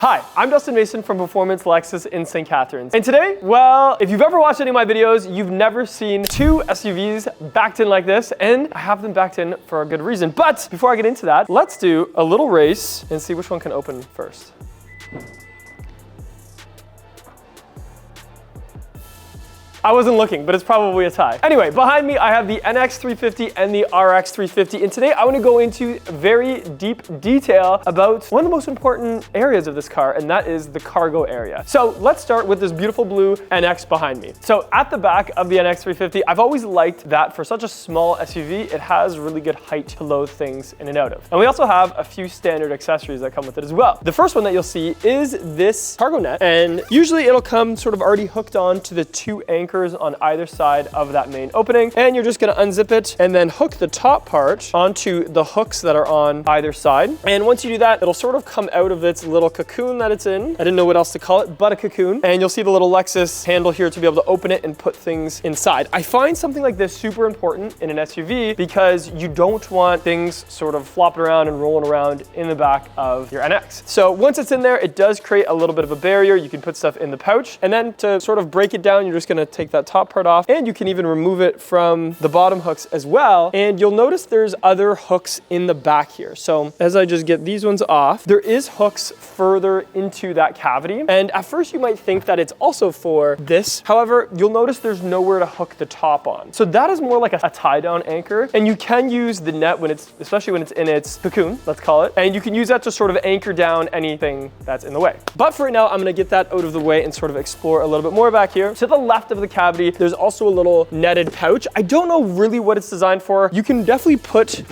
Hi, I'm Dustin Mason from Performance Lexus in St. Catharines. And today, well, if you've ever watched any of my videos, you've never seen two SUVs backed in like this, and I have them backed in for a good reason. But before I get into that, let's do a little race and see which one can open first. I wasn't looking, but it's probably a tie. Anyway, behind me, I have the NX 350 and the RX 350. And today I want to go into very deep detail about one of the most important areas of this car, and that is the cargo area. So let's start with this beautiful blue NX behind me. So at the back of the NX 350, I've always liked that for such a small SUV, it has really good height to load things in and out of. And we also have a few standard accessories that come with it as well. The first one that you'll see is this cargo net, and usually it'll come sort of already hooked on to the two anchors on either side of that main opening, and you're just going to unzip it and then hook the top part onto the hooks that are on either side. And once you do that, it'll sort of come out of its little cocoon that it's in. I didn't know what else to call it, but a cocoon. And you'll see the little Lexus handle here to be able to open it and put things inside. I find something like this super important in an SUV because you don't want things sort of flopping around and rolling around in the back of your NX. So once it's in there, it does create a little bit of a barrier. You can put stuff in the pouch, and then to sort of break it down, you're just going to take that top part off, and you can even remove it from the bottom hooks as well. And you'll notice there's other hooks in the back here. So as I just get these ones off, there is hooks further into that cavity. And at first you might think that it's also for this. However, you'll notice there's nowhere to hook the top on. So that is more like a tie down anchor. And you can use the net when it's, especially when it's in its cocoon, let's call it. And you can use that to sort of anchor down anything that's in the way. But for right now, I'm gonna get that out of the way and sort of explore a little bit more back here. To the left of the cavity, there's also a little netted pouch. I don't know really what it's designed for. You can definitely put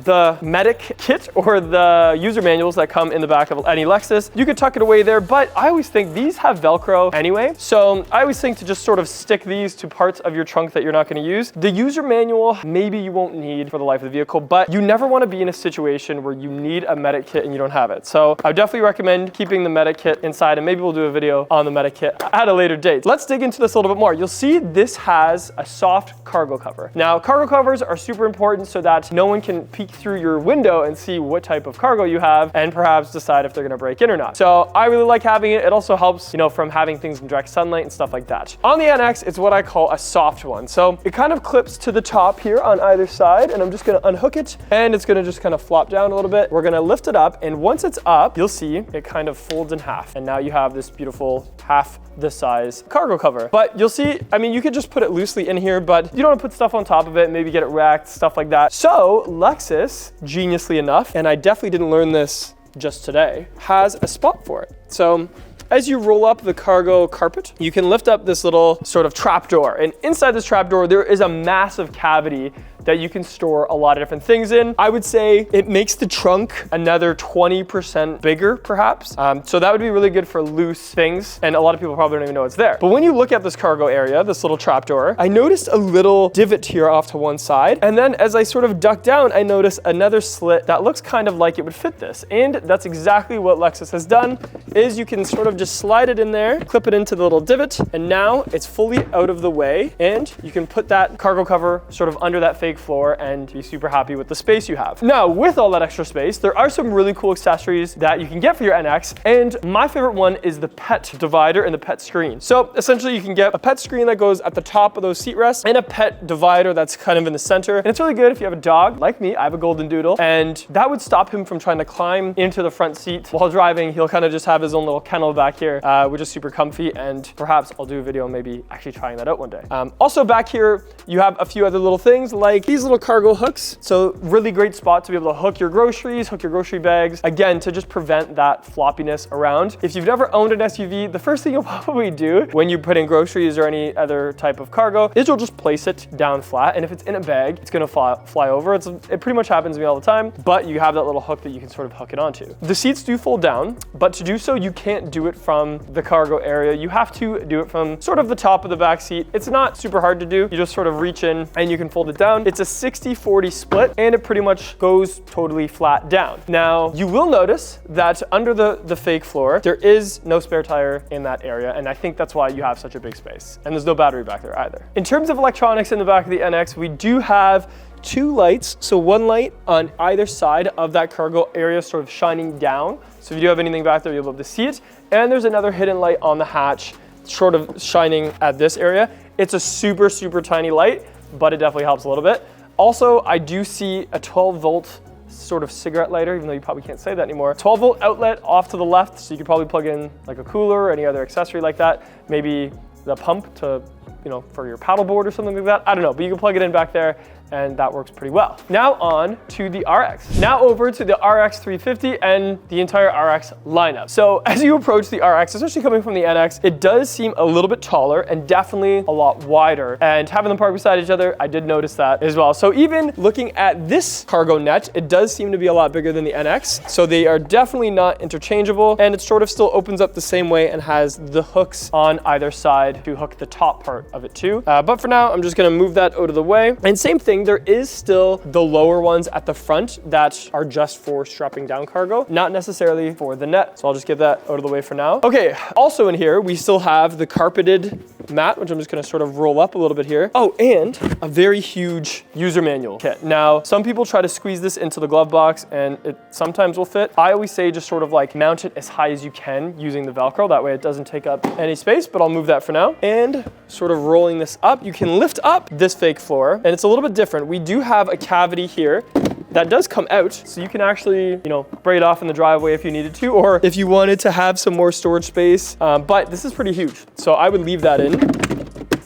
the medic kit or the user manuals that come in the back of any Lexus. You could tuck it away there, but I always think these have Velcro anyway. So I always think to just sort of stick these to parts of your trunk that you're not going to use. The user manual, maybe you won't need for the life of the vehicle, but you never want to be in a situation where you need a medic kit and you don't have it. So I would definitely recommend keeping the medic kit inside, and maybe we'll do a video on the medic kit at a later date. Let's dig into this a little bit more. You'll see this has a soft cargo cover. Now, cargo covers are super important so that no one can peek through your window and see what type of cargo you have and perhaps decide if they're going to break in or not. So I really like having it. It also helps, you know, from having things in direct sunlight and stuff like that. On the NX, it's what I call a soft one. So it kind of clips to the top here on either side, and I'm just going to unhook it, and it's going to just kind of flop down a little bit. We're going to lift it up, and once it's up, you'll see it kind of folds in half, and now you have this beautiful half the size cargo cover. But you'll see, I mean, you could just put it loosely in here, but you don't want to put stuff on top of it, maybe get it wrecked, stuff like that. So Lexus, geniusly enough, and I definitely didn't learn this just today, has a spot for it. So as you roll up the cargo carpet, you can lift up this little sort of trap door, and inside this trap door, there is a massive cavity that you can store a lot of different things in. I would say it makes the trunk another 20% bigger, perhaps. So that would be really good for loose things, and a lot of people probably don't even know it's there. But when you look at this cargo area, this little trapdoor, I noticed a little divot here off to one side, and then as I sort of duck down, I noticed another slit that looks kind of like it would fit this. And that's exactly what Lexus has done, is you can sort of just slide it in there, clip it into the little divot, and now it's fully out of the way, and you can put that cargo cover sort of under that fake floor and be super happy with the space you have. Now, with all that extra space, there are some really cool accessories that you can get for your NX, and my favorite one is the pet divider and the pet screen. So essentially you can get a pet screen that goes at the top of those seat rests and a pet divider that's kind of in the center. And it's really good if you have a dog like me. I have a golden doodle, and that would stop him from trying to climb into the front seat while driving. He'll kind of just have his own little kennel back here, which is super comfy, and perhaps I'll do a video maybe actually trying that out one day. Also back here, you have a few other little things like these little cargo hooks. So really great spot to be able to hook your groceries, hook your grocery bags, again, to just prevent that floppiness around. If you've never owned an SUV, the first thing you'll probably do when you put in groceries or any other type of cargo is you'll just place it down flat. And if it's in a bag, it's gonna fly over. It pretty much happens to me all the time, but you have that little hook that you can sort of hook it onto. The seats do fold down, but to do so, you can't do it from the cargo area. You have to do it from sort of the top of the back seat. It's not super hard to do. You just sort of reach in and you can fold it down. It's a 60-40 split, and it pretty much goes totally flat down. Now, you will notice that under the fake floor, there is no spare tire in that area, and I think that's why you have such a big space. And there's no battery back there either. In terms of electronics in the back of the NX, we do have two lights. So one light on either side of that cargo area sort of shining down. So if you do have anything back there, you'll be able to see it. And there's another hidden light on the hatch, sort of shining at this area. It's a super, super tiny light, but it definitely helps a little bit. Also, I do see a 12-volt sort of cigarette lighter, even though you probably can't say that anymore. 12-volt outlet off to the left, so you could probably plug in like a cooler or any other accessory like that. Maybe the pump to, you know, for your paddleboard or something like that. I don't know, but you can plug it in back there and that works pretty well. Now on to the RX. Now over to the RX 350 and the entire RX lineup. So as you approach the RX, especially coming from the NX, it does seem a little bit taller and definitely a lot wider. And having them parked beside each other, I did notice that as well. So even looking at this cargo net, it does seem to be a lot bigger than the NX. So they are definitely not interchangeable, and it sort of still opens up the same way and has the hooks on either side to hook the top part of it too. But for now, I'm just gonna move that out of the way. And same thing, there is still the lower ones at the front that are just for strapping down cargo, not necessarily for the net. So I'll just get that out of the way for now. Okay, also in here, we still have the carpeted mat, which I'm just gonna sort of roll up a little bit here. Oh, and a very huge user manual kit. Now, some people try to squeeze this into the glove box and it sometimes will fit. I always say just sort of like mount it as high as you can using the Velcro. That way it doesn't take up any space, but I'll move that for now. And sort of rolling this up, you can lift up this fake floor, and it's a little bit different. We do have a cavity here that does come out, so you can actually, you know, braid off in the driveway if you needed to, or if you wanted to have some more storage space. But this is pretty huge, so I would leave that in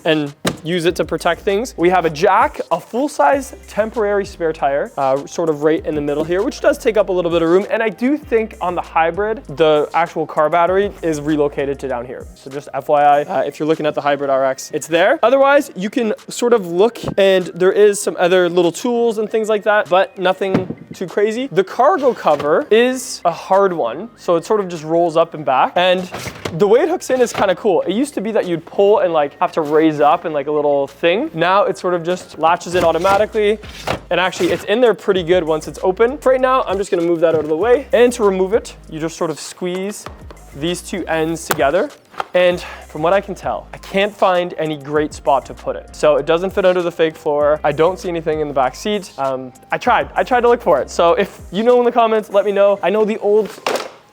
and use it to protect things. We have a jack, a full-size temporary spare tire, sort of right in the middle here, which does take up a little bit of room. And I do think on the hybrid, the actual car battery is relocated to down here. So just FYI, if you're looking at the hybrid RX, it's there. Otherwise, you can sort of look, and there is some other little tools and things like that, but nothing too crazy. The cargo cover is a hard one, so it sort of just rolls up and back. And the way it hooks in is kind of cool. It used to be that you'd pull and like have to raise up and like a little thing. Now it sort of just latches in automatically, and actually it's in there pretty good once it's open. For right now, I'm just gonna move that out of the way. And to remove it, you just sort of squeeze these two ends together. And from what I can tell, I can't find any great spot to put it. So it doesn't fit under the fake floor. I don't see anything in the back seat. I tried to look for it. So if you know in the comments, let me know. I know the old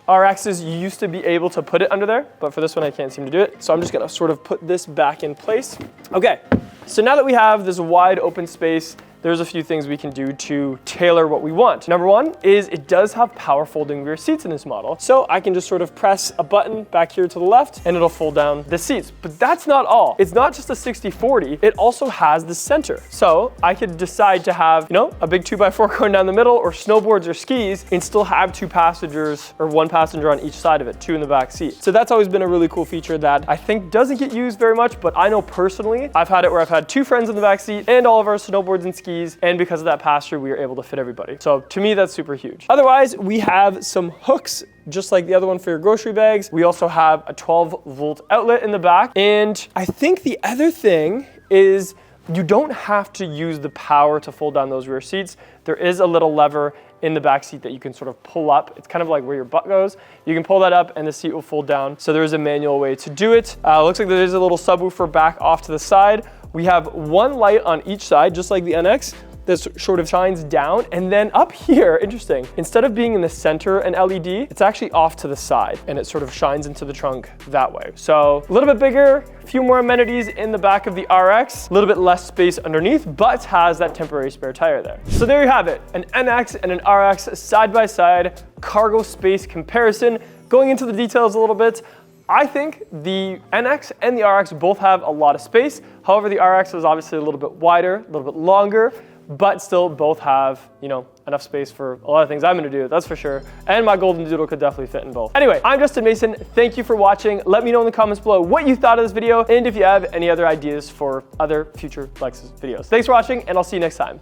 RXs, you used to be able to put it under there, but for this one, I can't seem to do it. So I'm just gonna sort of put this back in place. Okay, so now that we have this wide open space, there's a few things we can do to tailor what we want. Number one is it does have power folding rear seats in this model. So I can just sort of press a button back here to the left and it'll fold down the seats. But that's not all. It's not just a 60/40, it also has the center. So I could decide to have, you know, a big 2x4 going down the middle, or snowboards or skis, and still have two passengers or one passenger on each side of it, two in the back seat. So that's always been a really cool feature that I think doesn't get used very much, but I know personally, I've had it where I've had two friends in the back seat and all of our snowboards and skis, and because of that pass-through, we were able to fit everybody. So to me, that's super huge. Otherwise, we have some hooks, just like the other one for your grocery bags. We also have a 12-volt outlet in the back. And I think the other thing is you don't have to use the power to fold down those rear seats. There is a little lever in the back seat that you can sort of pull up. It's kind of like where your butt goes. You can pull that up and the seat will fold down. So there is a manual way to do it. Looks like there is a little subwoofer back off to the side. We have one light on each side, just like the NX, that sort of shines down. And then up here, interesting, instead of being in the center an LED, it's actually off to the side and it sort of shines into the trunk that way. So a little bit bigger, a few more amenities in the back of the RX, a little bit less space underneath, but has that temporary spare tire there. So there you have it, an NX and an RX side by side cargo space comparison. Going into the details a little bit, I think the NX and the RX both have a lot of space. However, the RX is obviously a little bit wider, a little bit longer, but still both have, you know, enough space for a lot of things I'm gonna do, that's for sure. And my golden doodle could definitely fit in both. Anyway, I'm Dustin Mason. Thank you for watching. Let me know in the comments below what you thought of this video and if you have any other ideas for other future Lexus videos. Thanks for watching, and I'll see you next time.